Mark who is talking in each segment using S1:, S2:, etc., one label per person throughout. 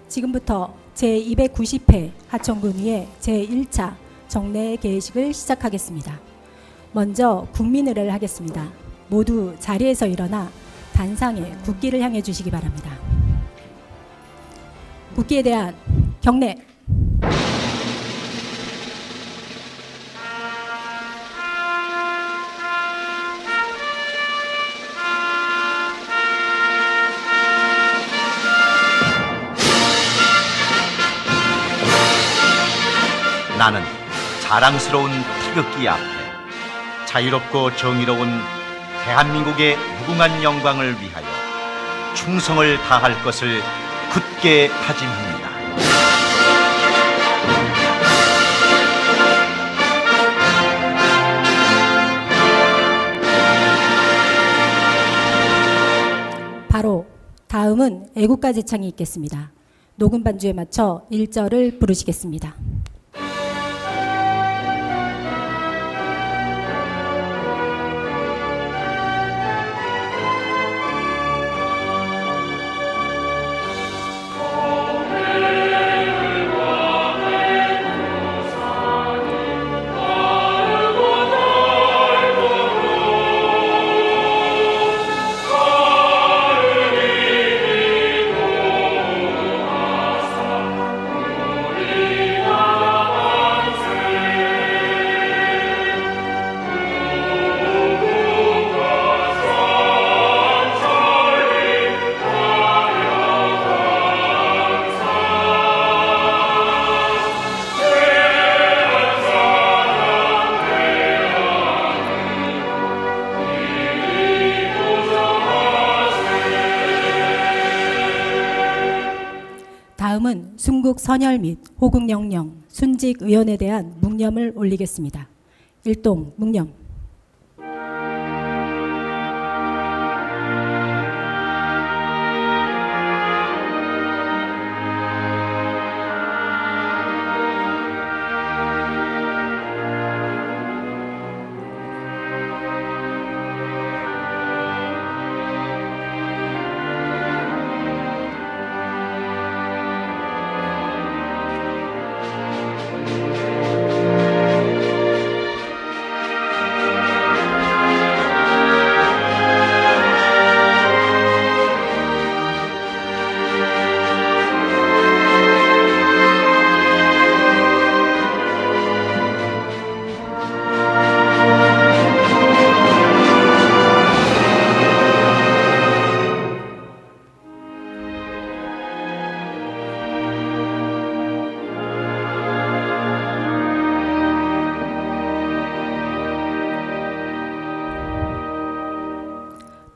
S1: 지금부터 제290회 하천군의회 제1차 정례 개회식을 시작하겠습니다. 먼저 국민의례를 하겠습니다. 모두 자리에서 일어나 단상에 국기를 향해 주시기 바랍니다. 국기에 대한 경례.
S2: 나는 자랑스러운 태극기 앞에 자유롭고 정의로운 대한민국의 무궁한 영광을 위하여 충성을 다할 것을 굳게 다짐합니다.
S1: 바로 다음은 애국가 제창이 있겠습니다. 녹음 반주에 맞춰 1절을 부르시겠습니다. 다음은 순국 선열 및 호국 영령, 순직 의원에 대한 묵념을 올리겠습니다. 일동 묵념.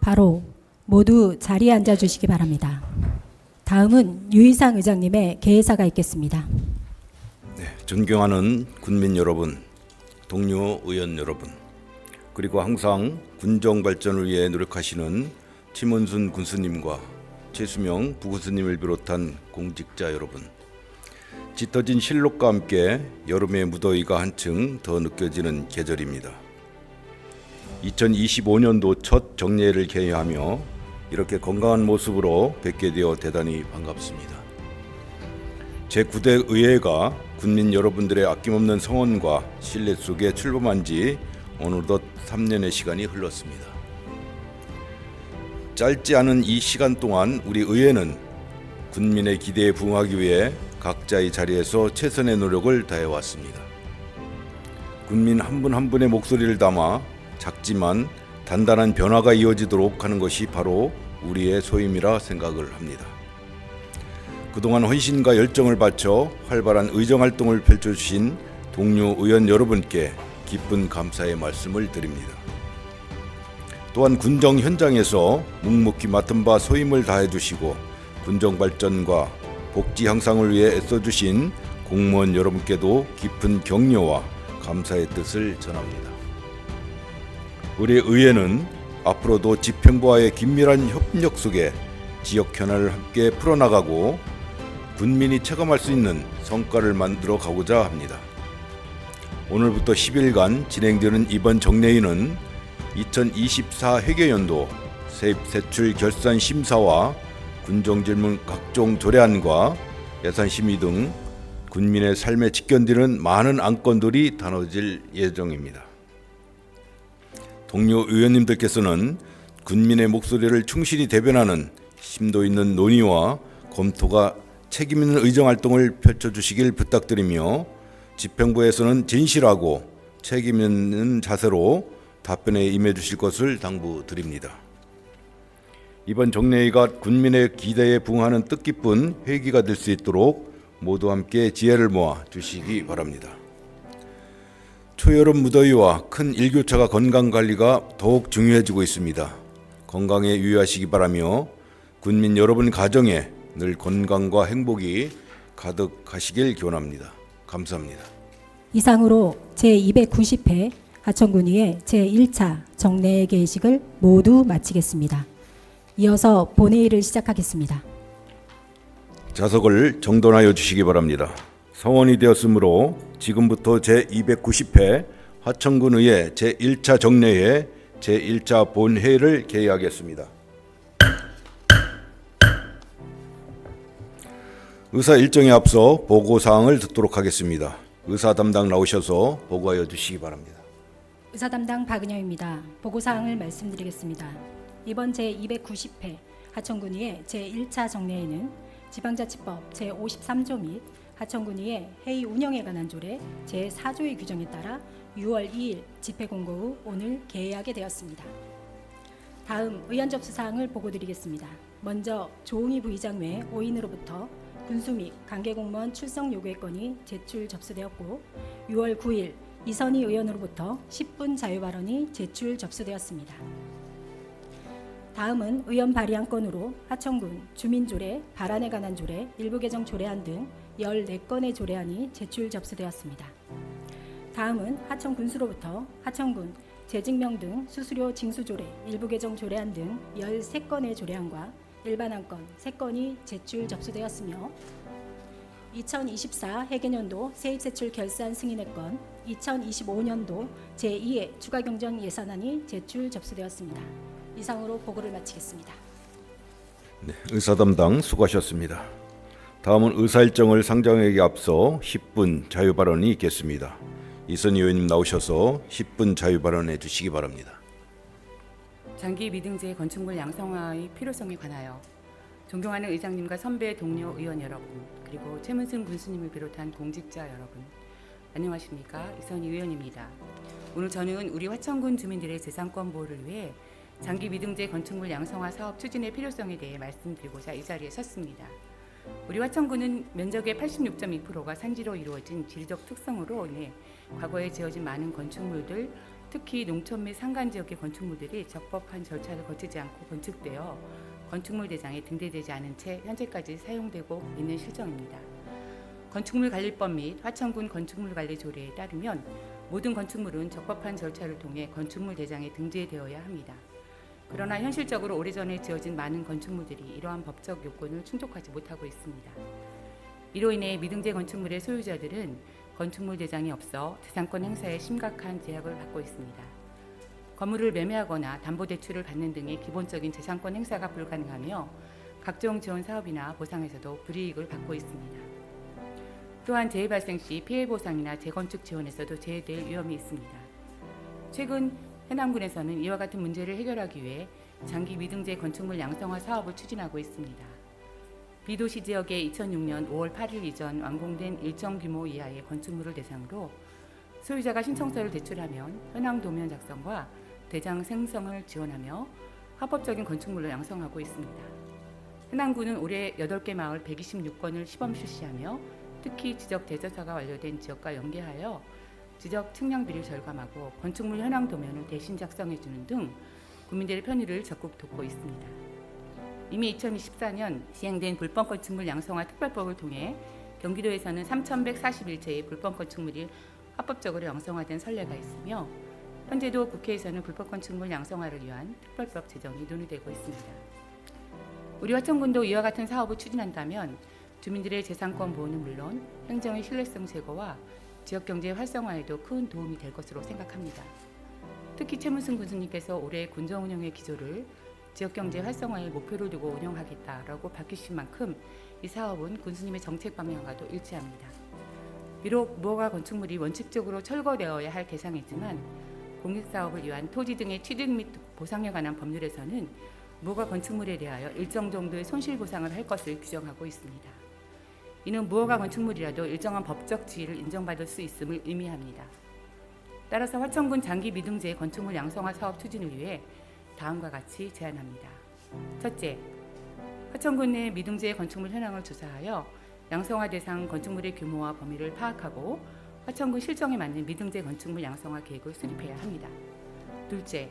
S1: 바로 모두 자리에 앉아 주시기 바랍니다. 다음은 유희상 의장님의 개회사가 있겠습니다.
S3: 네, 존경하는 군민 여러분, 동료 의원 여러분, 그리고 항상 군정 발전을 위해 노력하시는 팀원순 군수님과 최수명 부군수님을 비롯한 공직자 여러분, 짙어진 실록과 함께 여름의 무더위가 한층 더 느껴지는 계절입니다. 2025년도 첫 정례를 개회하며 이렇게 건강한 모습으로 뵙게 되어 대단히 반갑습니다. 제9대 의회가 군민 여러분들의 아낌없는 성원과 신뢰 속에 출범한 지 어느덧 3년의 시간이 흘렀습니다. 짧지 않은 이 시간 동안 우리 의회는 군민의 기대에 부응하기 위해 각자의 자리에서 최선의 노력을 다해왔습니다. 군민 한 분 한 분의 목소리를 담아 작지만 단단한 변화가 이어지도록 하는 것이 바로 우리의 소임이라 생각을 합니다. 그동안 헌신과 열정을 바쳐 활발한 의정활동을 펼쳐주신 동료 의원 여러분께 깊은 감사의 말씀을 드립니다. 또한 군정 현장에서 묵묵히 맡은 바 소임을 다해주시고 군정 발전과 복지 향상을 위해 애써주신 공무원 여러분께도 깊은 격려와 감사의 뜻을 전합니다. 우리 의회는 앞으로도 지평부와의 긴밀한 협력 속에 지역 현안을 함께 풀어나가고 군민이 체감할 수 있는 성과를 만들어 가고자 합니다. 오늘부터 10일간 진행되는 이번 정례위는 2024 회계연도 세입 세출 결산 심사와 군정질문 각종 조례안과 예산 심의 등 군민의 삶에 직견되는 많은 안건들이 다뤄질 예정입니다. 동료 의원님들께서는 군민의 목소리를 충실히 대변하는 심도 있는 논의와 검토가 책임 있는 의정 활동을 펼쳐주시길 부탁드리며 집행부에서는 진실하고 책임 있는 자세로 답변에 임해주실 것을 당부드립니다. 이번 정례회가 군민의 기대에 부응하는 뜻깊은 회기가 될 수 있도록 모두 함께 지혜를 모아 주시기 바랍니다. 초여름 무더위와 큰 일교차가 건강관리가 더욱 중요해지고 있습니다. 건강에 유의하시기 바라며 군민 여러분 가정에 늘 건강과 행복이 가득하시길 기원합니다. 감사합니다.
S1: 이상으로 제290회 하천군의회 제1차 정례 개식을 모두 마치겠습니다. 이어서 본회의를 시작하겠습니다.
S3: 좌석을 정돈하여 주시기 바랍니다. 성원이 되었으므로 지금부터 제290회 하천군의회 제1차 정례회 제1차 본회의를 개의하겠습니다. 의사 일정에 앞서 보고사항을 듣도록 하겠습니다. 의사 담당 나오셔서 보고하여 주시기 바랍니다.
S1: 의사 담당 박은영입니다. 보고사항을 말씀드리겠습니다. 이번 제290회 하천군의회 제1차 정례회는 지방자치법 제53조 및 하천군의회 회의 운영에 관한 조례 제4조의 규정에 따라 6월 2일 집회 공고 후 오늘 개회하게 되었습니다. 다음 의원 접수 사항을 보고드리겠습니다. 먼저 조응희 부의장 외 5인으로부터 군수 및 관계공무원 출석 요구의 건이 제출 접수되었고 6월 9일 이선희 의원으로부터 10분 자유발언이 제출 접수되었습니다. 다음은 의원 발의안 건으로 하천군 주민조례, 발안에 관한 조례, 일부 개정 조례안 등 14건의 조례안이 제출 접수되었습니다. 다음은 하천군수로부터 하천군 재직명 등 수수료 징수조례, 일부 개정 조례안 등 13건의 조례안과 일반안건 3건이 제출 접수되었으며 2024 회계년도 세입세출 결산 승인의 건, 2025년도 제2회 추가경정 예산안이 제출 접수되었습니다. 이상으로 보고를 마치겠습니다.
S3: 네, 의사 담당 수고하셨습니다. 다음은 의사 일정을 상정하기 앞서 10분 자유 발언이 있겠습니다. 이선희 의원님 나오셔서 10분 자유 발언해 주시기 바랍니다.
S4: 장기 미등재 건축물 양성화의 필요성에 관하여 존경하는 의장님과 선배 동료 의원 여러분, 그리고 최문순 군수님을 비롯한 공직자 여러분, 안녕하십니까? 이선희 의원입니다. 오늘 저는 우리 화천군 주민들의 재산권 보호를 위해 장기 미등재 건축물 양성화 사업 추진의 필요성에 대해 말씀드리고자 이 자리에 섰습니다. 우리 화천군은 면적의 86.2%가 산지로 이루어진 지리적 특성으로 인해 과거에 지어진 많은 건축물들, 특히 농촌 및 산간 지역의 건축물들이 적법한 절차를 거치지 않고 건축되어 건축물 대장에 등재되지 않은 채 현재까지 사용되고 있는 실정입니다. 건축물관리법 및 화천군 건축물관리조례에 따르면 모든 건축물은 적법한 절차를 통해 건축물 대장에 등재되어야 합니다. 그러나 현실적으로 오래전에 지어진 많은 건축물들이 이러한 법적 요건을 충족하지 못하고 있습니다. 이로 인해 미등재 건축물의 소유자들은 건축물 대장이 없어 재산권 행사에 심각한 제약을 받고 있습니다. 건물을 매매하거나 담보대출을 받는 등의 기본적인 재산권 행사가 불가능하며 각종 지원 사업이나 보상에서도 불이익을 받고 있습니다. 또한 재해 발생 시 피해 보상이나 재건축 지원에서도 제외될 위험이 있습니다. 최근 해남군에서는 이와 같은 문제를 해결하기 위해 장기 미등재 건축물 양성화 사업을 추진하고 있습니다. 비도시 지역에 2006년 5월 8일 이전 완공된 일정 규모 이하의 건축물을 대상으로 소유자가 신청서를 제출하면 현황 도면 작성과 대장 생성을 지원하며 합법적인 건축물로 양성하고 있습니다. 해남군은 올해 8개 마을 126건을 시범 실시하며 특히 지적 대조사가 완료된 지역과 연계하여 지적 측량비를 절감하고 건축물 현황 도면을 대신 작성해주는 등 국민들의 편의를 적극 돕고 있습니다. 이미 2024년 시행된 불법 건축물 양성화 특별법을 통해 경기도에서는 3,141채의 불법 건축물이 합법적으로 양성화된 선례가 있으며 현재도 국회에서는 불법 건축물 양성화를 위한 특별법 제정이 논의되고 있습니다. 우리 화천군도 이와 같은 사업을 추진한다면 주민들의 재산권 보호는 물론 행정의 신뢰성 제고와 지역경제 활성화에도 큰 도움이 될 것으로 생각합니다. 특히 최문순 군수님께서 올해 군정운영의 기조를 지역경제 활성화에 목표를 두고 운영하겠다라고 밝히신 만큼 이 사업은 군수님의 정책 방향과도 일치합니다. 비록 무허가 건축물이 원칙적으로 철거되어야 할 대상이지만 공익사업을 위한 토지 등의 취득 및 보상에 관한 법률에서는 무허가 건축물에 대하여 일정 정도의 손실보상을 할 것을 규정하고 있습니다. 이는 무허가 건축물이라도 일정한 법적 지위를 인정받을 수 있음을 의미합니다. 따라서 화천군 장기 미등재 건축물 양성화 사업 추진을 위해 다음과 같이 제안합니다. 첫째, 화천군 내 미등재 건축물 현황을 조사하여 양성화 대상 건축물의 규모와 범위를 파악하고 화천군 실정에 맞는 미등재 건축물 양성화 계획을 수립해야 합니다. 둘째,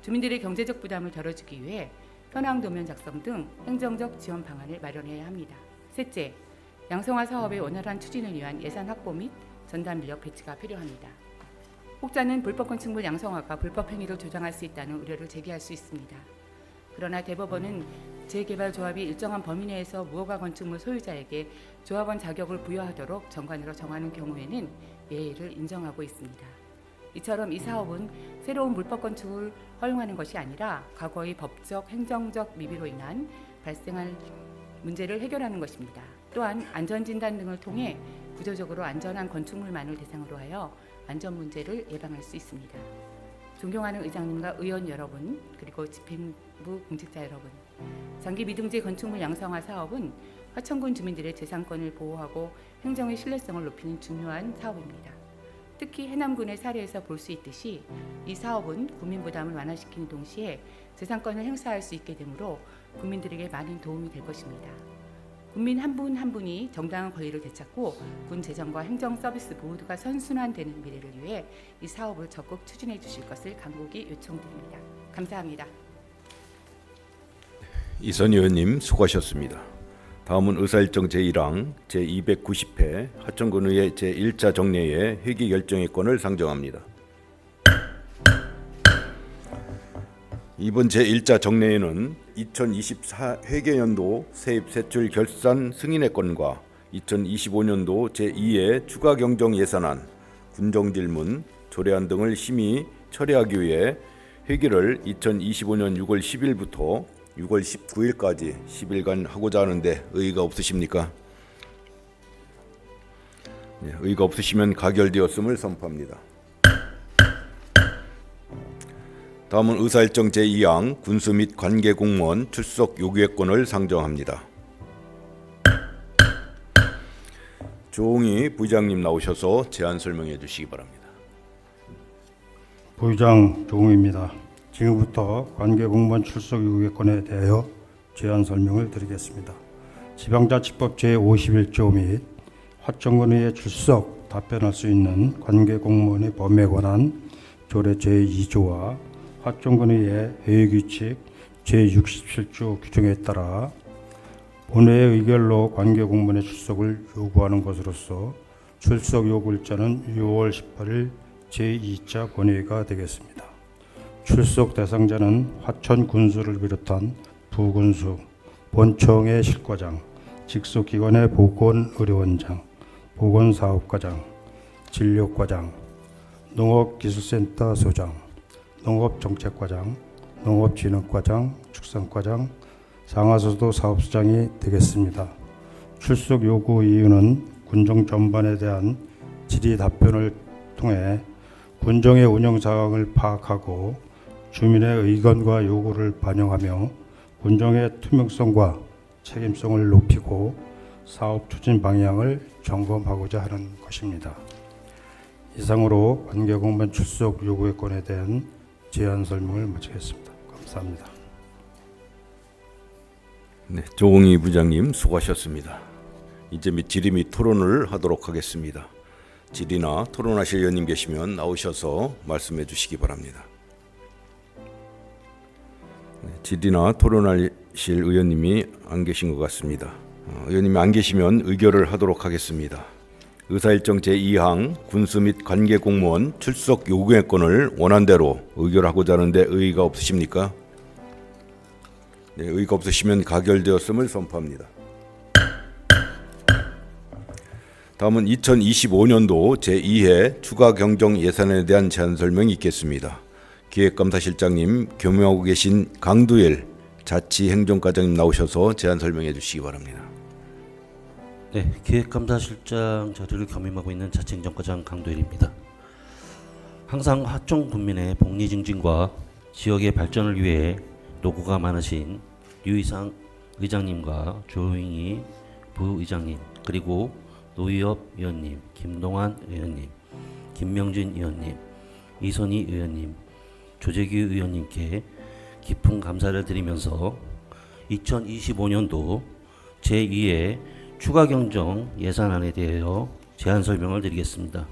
S4: 주민들의 경제적 부담을 덜어주기 위해 현황 도면 작성 등 행정적 지원 방안을 마련해야 합니다. 셋째, 양성화 사업의 원활한 추진을 위한 예산 확보 및 전담 인력 배치가 필요합니다. 혹자는 불법 건축물 양성화가 불법 행위를 조장할 수 있다는 우려를 제기할 수 있습니다. 그러나 대법원은 재개발조합이 일정한 범위 내에서 무허가 건축물 소유자에게 조합원 자격을 부여하도록 정관으로 정하는 경우에는 예의를 인정하고 있습니다. 이처럼 이 사업은 새로운 불법 건축을 허용하는 것이 아니라 과거의 법적, 행정적 미비로 인한 발생한 문제를 해결하는 것입니다. 또한 안전진단 등을 통해 구조적으로 안전한 건축물만을 대상으로 하여 안전 문제를 예방할 수 있습니다. 존경하는 의장님과 의원 여러분, 그리고 집행부 공직자 여러분, 장기 미등재 건축물 양성화 사업은 화천군 주민들의 재산권을 보호하고 행정의 신뢰성을 높이는 중요한 사업입니다. 특히 해남군의 사례에서 볼 수 있듯이 이 사업은 국민 부담을 완화시키는 동시에 재산권을 행사할 수 있게 되므로 국민들에게 많은 도움이 될 것입니다. 국민 한 분 한 분이 정당한 권리를 되찾고 군 재정과 행정 서비스 모두가 선순환되는 미래를 위해 이 사업을 적극 추진해 주실 것을 간곡히 요청드립니다. 감사합니다.
S3: 이선 의원님 수고하셨습니다. 다음은 의사일정 제1항 제290회 하천군의회 제1차 정례의 회기 결정의 건을 상정합니다. 이번 제1차 정례에는 2024 회계연도 세입 세출 결산 승인의 건과 2025년도 제2회 추가 경정 예산안, 군정 질문, 조례안 등을 심의 처리하기 위해 회기를 2025년 6월 10일부터 6월 19일까지 10일간 하고자 하는데 의의가 없으십니까? 네, 의의가 없으시면 가결되었음을 선포합니다. 다음은 의사일정 제2항 군수 및 관계 공무원 출석 요구의 건을 상정합니다. 조홍희 부의장님 나오셔서 제안 설명해 주시기 바랍니다.
S5: 부의장 조홍희입니다. 지금부터 관계 공무원 출석 요구의 건에 대하여 제안 설명을 드리겠습니다. 지방자치법 제51조 및 화천군의회 출석 답변할 수 있는 관계 공무원의 범위에 관한 조례 제2조와 화천군의회 회의규칙 제67조 규정에 따라 본회의 의결로 관계 공무원의 출석을 요구하는 것으로서 출석 요구 일자는 6월 18일 제2차 본회의가 되겠습니다. 출석 대상자는 화천 군수를 비롯한 부군수, 본청의 실과장, 직속기관의 보건의료원장, 보건사업과장, 진료과장, 농업기술센터 소장, 농업정책과장, 농업진흥과장, 축산과장, 상하수도 사업소장이 되겠습니다. 출석 요구 이유는 군정 전반에 대한 질의 답변을 통해 군정의 운영 상황을 파악하고 주민의 의견과 요구를 반영하며 군정의 투명성과 책임성을 높이고 사업 추진 방향을 점검하고자 하는 것입니다. 이상으로 관계공무원 출석 요구의 건에 대한 제안 설명을 마치겠습니다. 감사합니다.
S3: 네, 조홍희 부장님 수고하셨습니다. 이제 질의 및 토론을 하도록 하겠습니다. 질의나 토론하실 의원님 계시면 나오셔서 말씀해 주시기 바랍니다. 네, 질의나 토론하실 의원님이 안 계신 것 같습니다. 의원님이 안 계시면 의결을 하도록 하겠습니다. 의사일정 제2항 군수 및 관계공무원 출석 요구의 건을 원안대로 의결하고자 하는데 의의가 없으십니까? 네, 의의가 없으시면 가결되었음을 선포합니다. 다음은 2025년도 제2회 추가 경정 예산에 대한 제안 설명이 있겠습니다. 기획감사실장님 겸임하고 계신 강두일 자치행정과장님 나오셔서 제안 설명해 주시기 바랍니다.
S6: 네, 기획감사실장 자리를 겸임하고 있는 자치행정과장 강도일입니다. 항상 하청 군민의 복리 증진과 지역의 발전을 위해 노고가 많으신 유이상 의장님과 조용희 부의장님, 그리고 노희엽 의원님, 김동환 의원님, 김명진 의원님, 이선희 의원님, 조재규 의원님께 깊은 감사를 드리면서 2025년도 제2회 추가 경정 예산안에 대하여 제안 설명을 드리겠습니다.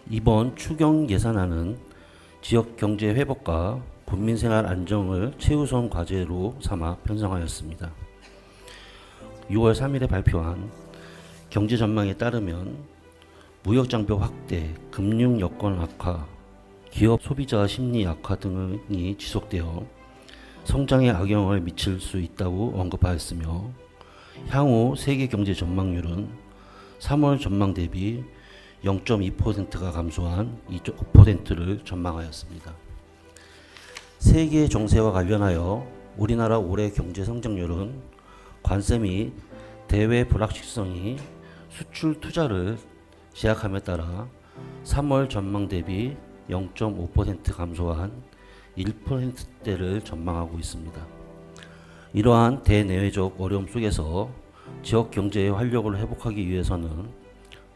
S6: 이번 추경 예산안은 지역 경제 회복과 국민 생활 안정을 최우선 과제로 삼아 편성하였습니다. 6월 3일에 발표한 경제 전망에 따르면 무역 장벽 확대, 금융 여건 악화, 기업 소비자 심리 악화 등이 지속되어 성장에 악영향을 미칠 수 있다고 언급하였으며, 향후 세계 경제 전망률은 3월 전망 대비 0.2%가 감소한 2.5%를 전망하였습니다. 세계 정세와 관련하여 우리나라 올해 경제 성장률은 관세 및 대외 불확실성이 수출 투자를 제약함에 따라 3월 전망 대비 0.5% 감소한 1%대를 전망하고 있습니다. 이러한 대내외적 어려움 속에서 지역 경제의 활력을 회복하기 위해서는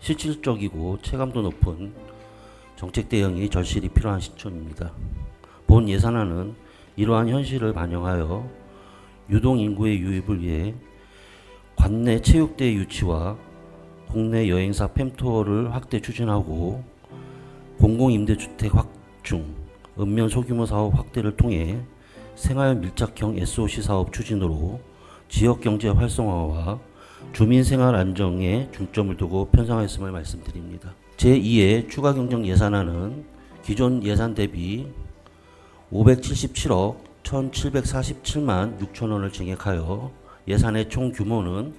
S6: 실질적이고 체감도 높은 정책 대응이 절실히 필요한 시점입니다. 본 예산안은 이러한 현실을 반영하여 유동 인구의 유입을 위해 관내 체육대 유치와 국내 여행사 팸투어를 확대 추진하고 공공임대주택 확충, 읍면 소규모 사업 확대를 통해 생활 밀착형 SOC 사업 추진으로 지역 경제 활성화와 주민 생활 안정에 중점을 두고 편성하였음을 말씀드립니다. 제2회 추가 경정 예산안은 기존 예산 대비 577억 1,747만 6천 원을 증액하여 예산의 총 규모는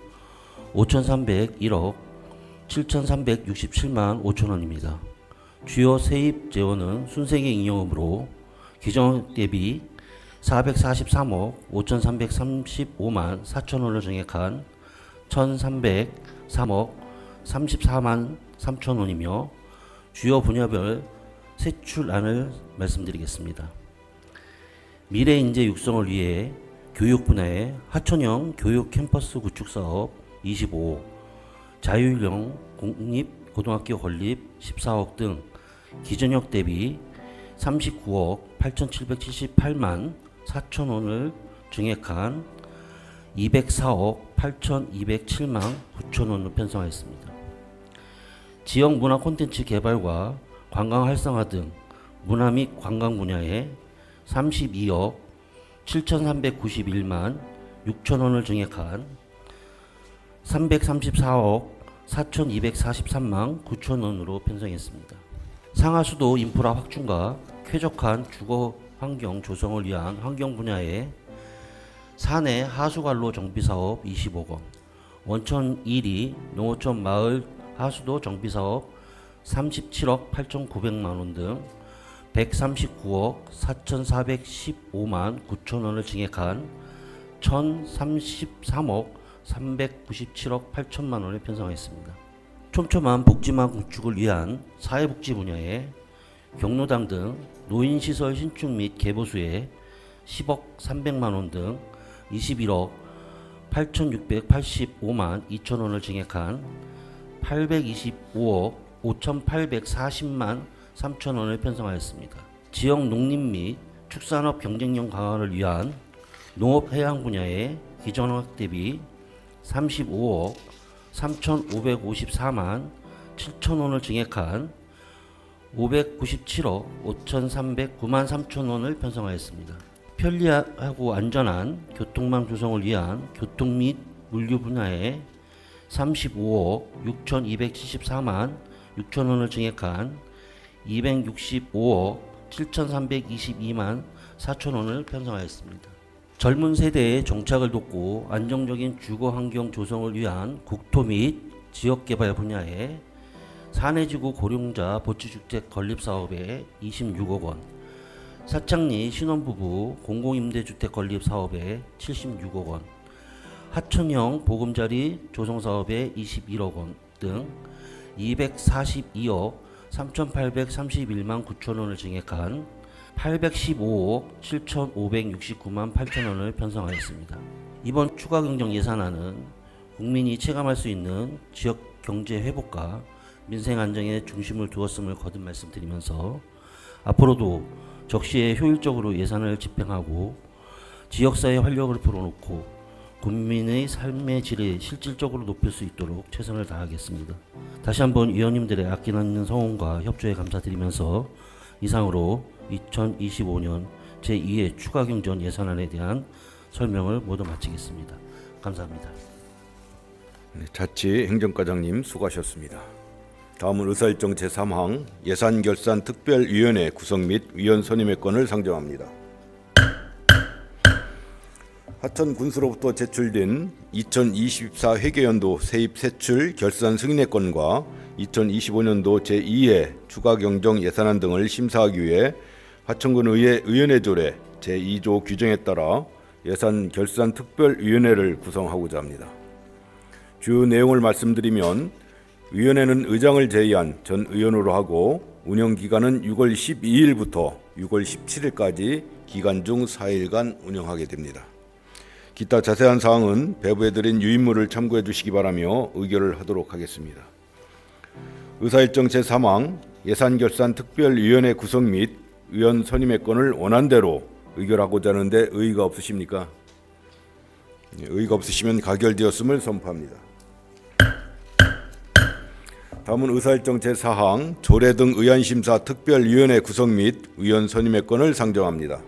S6: 5,301억 7,367만 5천 원입니다. 주요 세입 재원은 순세계 잉여금으로 기존 대비 443억 5,335만 4천 원을 증액한 1,303억 34만 3천 원이며, 주요 분야별 세출안을 말씀드리겠습니다. 미래 인재 육성을 위해 교육 분야에 하천형 교육 캠퍼스 구축 사업 25억, 자율형 공립 고등학교 건립 14억 등 기존역 대비 39억 8,778만 4천 원을 증액한 204억 8,207만 9천 원으로 편성하였습니다. 지역 문화 콘텐츠 개발과 관광 활성화 등 문화 및 관광 분야에 32억 7,391만 6천 원을 증액한 334억 4,243만 9천 원으로 편성했습니다. 상하수도 인프라 확충과 쾌적한 주거 환경 조성을 위한 환경 분야에 산해 하수관로 정비 사업 20억 원, 원천 1리 농어촌 마을 하수도 정비 사업 37억 8,900만 원 등 139억 4,415만 9천 원을 증액한 1,033억 397억 8천만 원을 편성했습니다. 촘촘한 복지망 구축을 위한 사회복지 분야에 경로당 등 노인시설 신축 및 개보수에 10억 300만 원 등 21억 8,685만 2천 원을 증액한 825억 5,840만 3천 원을 편성하였습니다. 지역 농림 및 축산업 경쟁력 강화를 위한 농업해양 분야에 기존학 대비 35억 3,554만 7천 원을 증액한 597억 5,309만 3천 원을 편성하였습니다. 편리하고 안전한 교통망 조성을 위한 교통 및 물류 분야에 35억 6,274만 6천 원을 증액한 265억 7,322만 4천 원을 편성하였습니다. 젊은 세대의 정착을 돕고 안정적인 주거 환경 조성을 위한 국토 및 지역개발 분야에 사내지구 고령자 보치주택 건립 사업에 26억 원, 사창리 신혼부부 공공임대주택 건립 사업에 76억 원, 하천형 보금자리 조성사업에 21억 원 등 242억 3,831만 9천 원을 증액한 815억 7,569만 8천 원을 편성하였습니다. 이번 추가 경정 예산안은 국민이 체감할 수 있는 지역 경제 회복과 민생 안정에 중심을 두었음을 거듭 말씀드리면서 앞으로도 적시에 효율적으로 예산을 집행하고 지역사회 활력을 불어넣고 국민의 삶의 질을 실질적으로 높일 수 있도록 최선을 다하겠습니다. 다시 한번 위원님들의 아끼는 성원과 협조에 감사드리면서 이상으로 2025년 제2회 추가 경정 예산안에 대한 설명을 모두 마치겠습니다. 감사합니다.
S3: 자치 행정과장님 수고하셨습니다. 다음은 의사일정 제3항 예산결산특별위원회 구성 및 위원 선임의 건을 상정합니다. 하천군수로부터 제출된 2024 회계연도 세입 세출 결산 승인의 건과 2025년도 제2회 추가 경정 예산안 등을 심사하기 위해 하천군의회 의원회 조례 제2조 규정에 따라 예산결산특별위원회를 구성하고자 합니다. 주요 내용을 말씀드리면 위원회는 의장을 제의한 전 의원으로 하고 운영기간은 6월 12일부터 6월 17일까지 기간 중 4일간 운영하게 됩니다. 기타 자세한 사항은 배부해드린 유인물을 참고해 주시기 바라며 의결을 하도록 하겠습니다. 의사일정 제3항 예산결산특별위원회 구성 및 위원 선임의 건을 원안대로 의결하고자 하는데 의의가 없으십니까? 의의가 없으시면 가결되었음을 선포합니다. 다음은 의사일정 제4항 조례 등 의안심사 특별위원회 구성 및 위원 선임의 건을 상정합니다.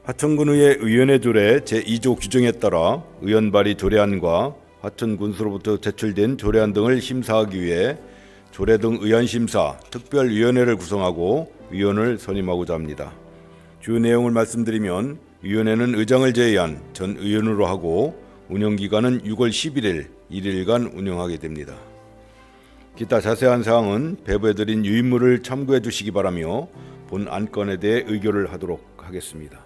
S3: 하천군의회 의원회 조례 제2조 규정에 따라 의원 발의 조례안과 하천군수로부터 제출된 조례안 등을 심사하기 위해 조례 등 의안심사 특별위원회를 구성하고 위원을 선임하고자 합니다. 주요 내용을 말씀드리면 위원회는 의장을 제의한 전 의원으로 하고 운영기간은 6월 11일 1일간 운영하게 됩니다. 기타 자세한 사항은 배부해드린 유인물을 참고해 주시기 바라며 본 안건에 대해 의결을 하도록 하겠습니다.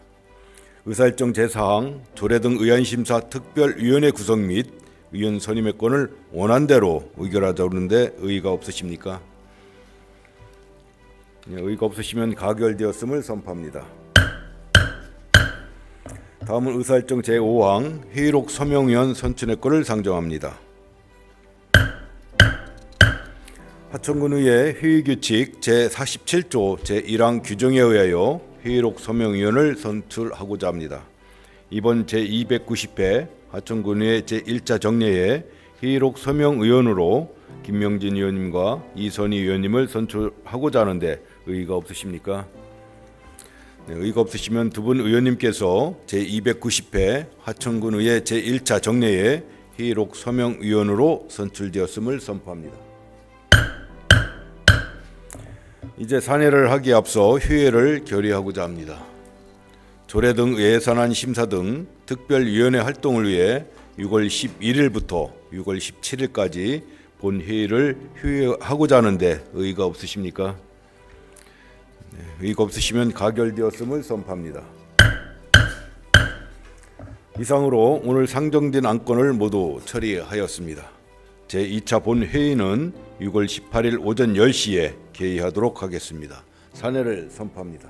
S3: 의사일정 제4항 조례 등 의안심사 특별위원회 구성 및 위원 선임의 건을 원안대로 의결하자는데 의의가 없으십니까? 의의가 없으시면 가결되었음을 선포합니다. 다음은 의사일정 제5항 회의록 서명위원 선출의 건을 상정합니다. 하천군의회 회의규칙 제47조 제1항 규정에 의하여 회의록 서명위원을 선출하고자 합니다. 이번 제290회 하천군의회 제1차 정례에 회의록 서명위원으로 김명진 의원님과 이선희 의원님을 선출하고자 하는데 의의가 없으십니까? 의의가 없으시면 두 분 의원님께서 제290회 하천군의회 제1차 정례에 회의록 서명위원으로 선출되었음을 선포합니다. 이제 산회를 하기에 앞서 회의를 결의하고자 합니다. 조례 등 예산안 심사 등 특별위원회 활동을 위해 6월 11일부터 6월 17일까지 본 회의를 휴회하고자 하는데 의의가 없으십니까? 의의가 없으시면 가결되었음을 선포합니다. 이상으로 오늘 상정된 안건을 모두 처리하였습니다. 제2차 본회의는 6월 18일 오전 10시에 개의하도록 하겠습니다. 산회를 선포합니다.